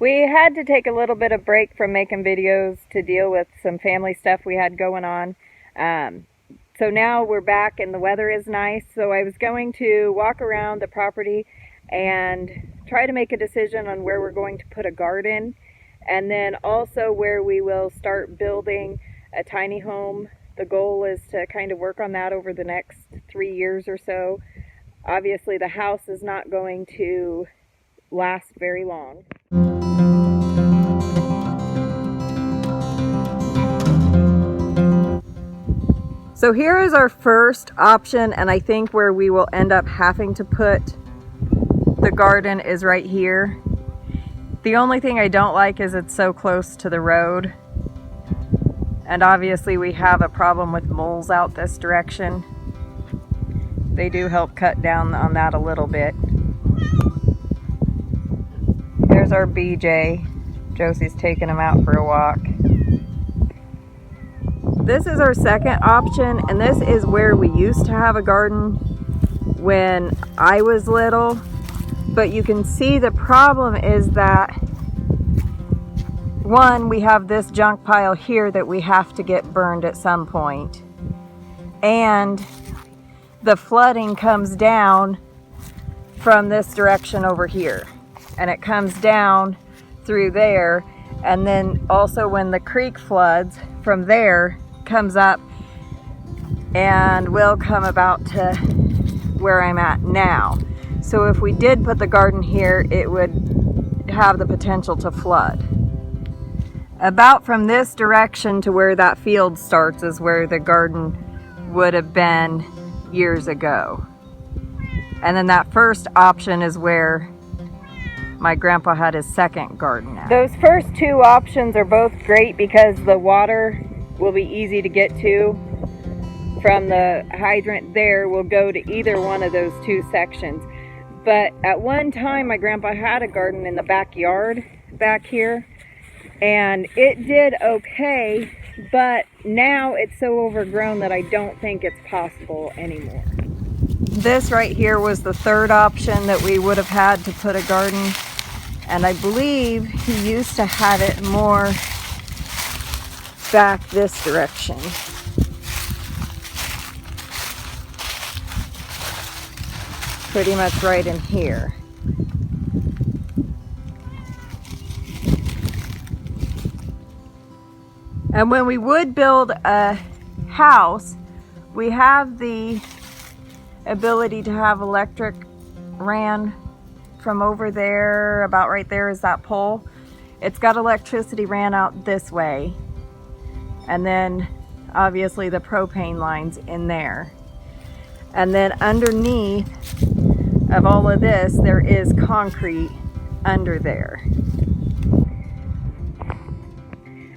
We had to take a little bit of break from making videos to deal with some family stuff we had going on. So now we're back and the weather is nice. So I was going to walk around the property and try to make a decision on where we're going to put a garden, and then also where we will start building a tiny home. The goal is to kind of work on that over the next 3 years or so. Obviously the house is not going to last very long. So here is our first option, and I think where we will end up having to put the garden is right here. The only thing I don't like is it's so close to the road. And obviously we have a problem with moles out this direction. They do help cut down on that a little bit. There's our BJ. Josie's taking him out for a walk. This is our second option, and this is where we used to have a garden when I was little. But you can see the problem is that, one, we have this junk pile here that we have to get burned at some point. And the flooding comes down from this direction over here. And it comes down through there. And then also when the creek floods from there, comes up and will come about to where I'm at now. So if we did put the garden here, it would have the potential to flood. About from this direction to where that field starts is where the garden would have been years ago. And then that first option is where my grandpa had his second garden at. Those first two options are both great because the water will be easy to get to. From the hydrant there, we'll go to either one of those two sections. But at one time, my grandpa had a garden in the backyard back here, and it did okay, but now it's so overgrown that I don't think it's possible anymore. This right here was the third option that we would have had to put a garden, and I believe he used to have it more back this direction. Pretty much right in here. And when we would build a house, we have the ability to have electric ran from over there. About right there is that pole. It's got electricity ran out this way. And then obviously the propane lines in there. And then underneath of all of this, there is concrete under there.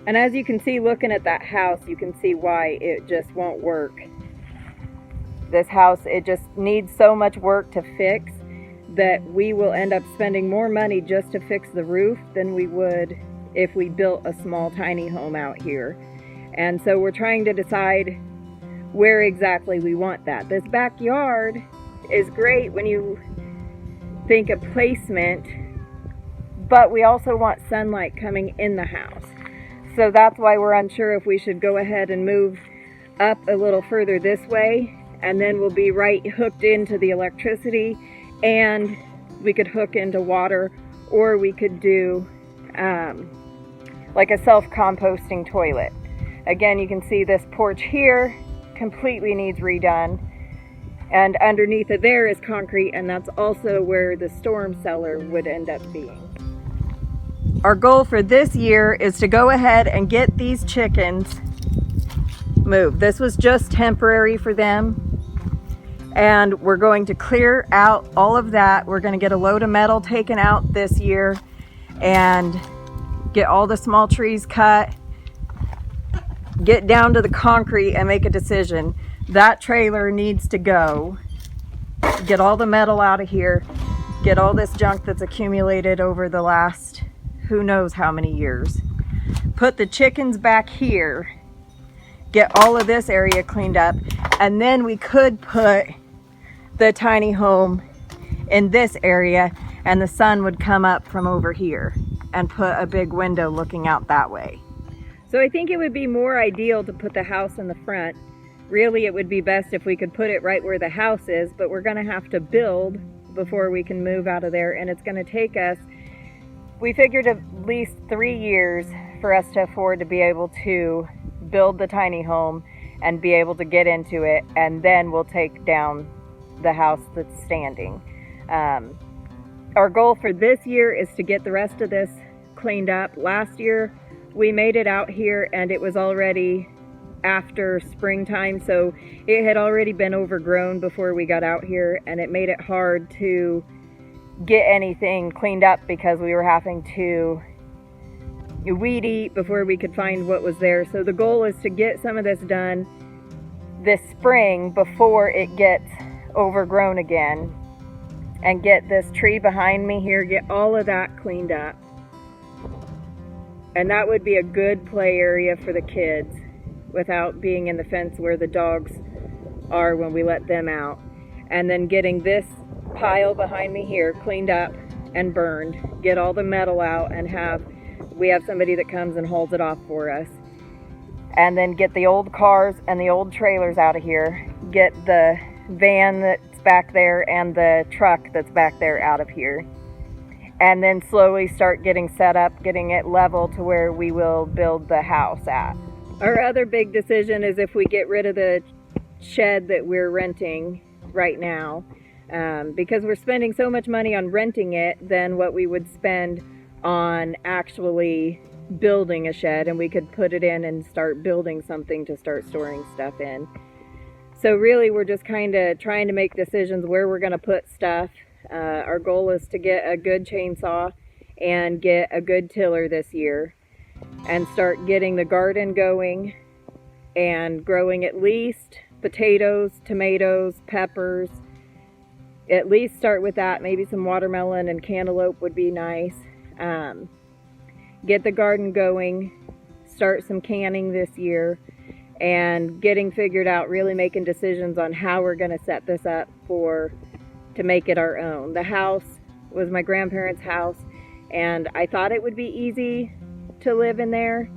And as you can see, looking at that house, you can see why it just won't work. This house, it just needs so much work to fix that we will end up spending more money just to fix the roof than we would if we built a small tiny home out here. And so we're trying to decide where exactly we want that. This backyard is great when you think of placement, but we also want sunlight coming in the house. So that's why we're unsure if we should go ahead and move up a little further this way, and then we'll be right hooked into the electricity, and we could hook into water, or we could do like a self-composting toilet. Again, you can see this porch here completely needs redone. And underneath of there is concrete, and that's also where the storm cellar would end up being. Our goal for this year is to go ahead and get these chickens moved. This was just temporary for them. And we're going to clear out all of that. We're going to get a load of metal taken out this year and get all the small trees cut. Get down to the concrete and make a decision. That trailer needs to go. Get all the metal out of here. Get all this junk that's accumulated over the last who knows how many years. Put the chickens back here. Get all of this area cleaned up. And then we could put the tiny home in this area and the sun would come up from over here. and put a big window looking out that way. So I think it would be more ideal to put the house in the front. Really, it would be best if we could put it right where the house is, but we're gonna have to build before we can move out of there, and it's gonna take us, we figured at least 3 years for us to afford to be able to build the tiny home and be able to get into it, and then we'll take down the house that's standing. Our goal for this year is to get the rest of this cleaned up. Last year we made it out here and it was already after springtime, so it had already been overgrown before we got out here, and it made it hard to get anything cleaned up because we were having to weed eat before we could find what was there. So the goal is to get some of this done this spring before it gets overgrown again, and get this tree behind me here, get all of that cleaned up. And that would be a good play area for the kids without being in the fence where the dogs are when we let them out. And then getting this pile behind me here cleaned up and burned, get all the metal out, and we have somebody that comes and hauls it off for us. And then get the old cars and the old trailers out of here, get the van that's back there and the truck that's back there out of here, and then slowly start getting set up, getting it level to where we will build the house at. Our other big decision is if we get rid of the shed that we're renting right now, because we're spending so much money on renting it than what we would spend on actually building a shed, and we could put it in and start building something to start storing stuff in. So really we're just kind of trying to make decisions where we're going to put stuff. Our goal is to get a good chainsaw and get a good tiller this year and start getting the garden going and growing at least potatoes, tomatoes, peppers. At least start with that. Maybe some watermelon and cantaloupe would be nice. Get the garden going, start some canning this year, and getting figured out, really making decisions on how we're going to set this up to make it our own. The house was my grandparents' house, and I thought it would be easy to live in there,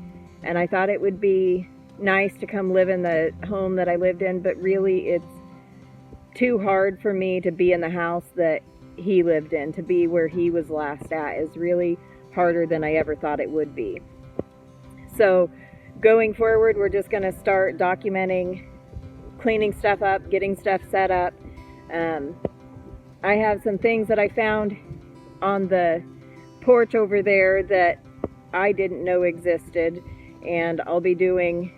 and I thought it would be nice to come live in the home that I lived in, but really it's too hard for me to be in the house that he lived in. To be where he was last at is really harder than I ever thought it would be. So going forward, we're just going to start documenting, cleaning stuff up, getting stuff set up. I have some things that I found on the porch over there that I didn't know existed, and I'll be doing,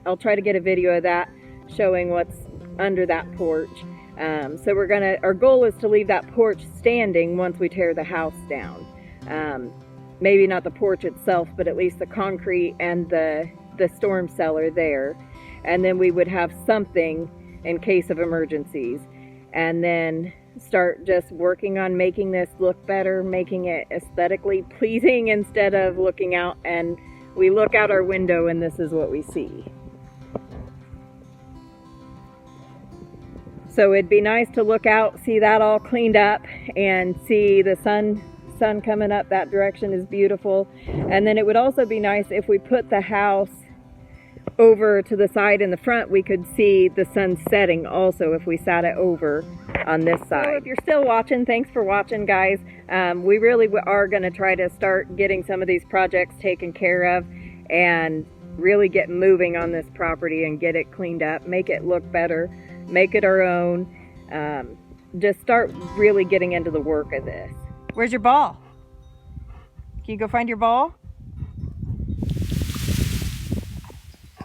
I'll try to get a video of that showing what's under that porch. So our goal is to leave that porch standing once we tear the house down. Maybe not the porch itself, but at least the concrete and the storm cellar there. And then we would have something in case of emergencies. And then start just working on making this look better, making it aesthetically pleasing instead of looking out and we look out our window and this is what we see. So it'd be nice to look out, see that all cleaned up, and see the sun coming up that direction is beautiful. And then it would also be nice if we put the house over to the side in the front, we could see the sun setting also if we sat it over on this side. So if you're still watching, thanks for watching, guys. We really are going to try to start getting some of these projects taken care of and really get moving on this property and get it cleaned up, make it look better, make it our own. Just start really getting into the work of this. Where's your ball? Can you go find your ball?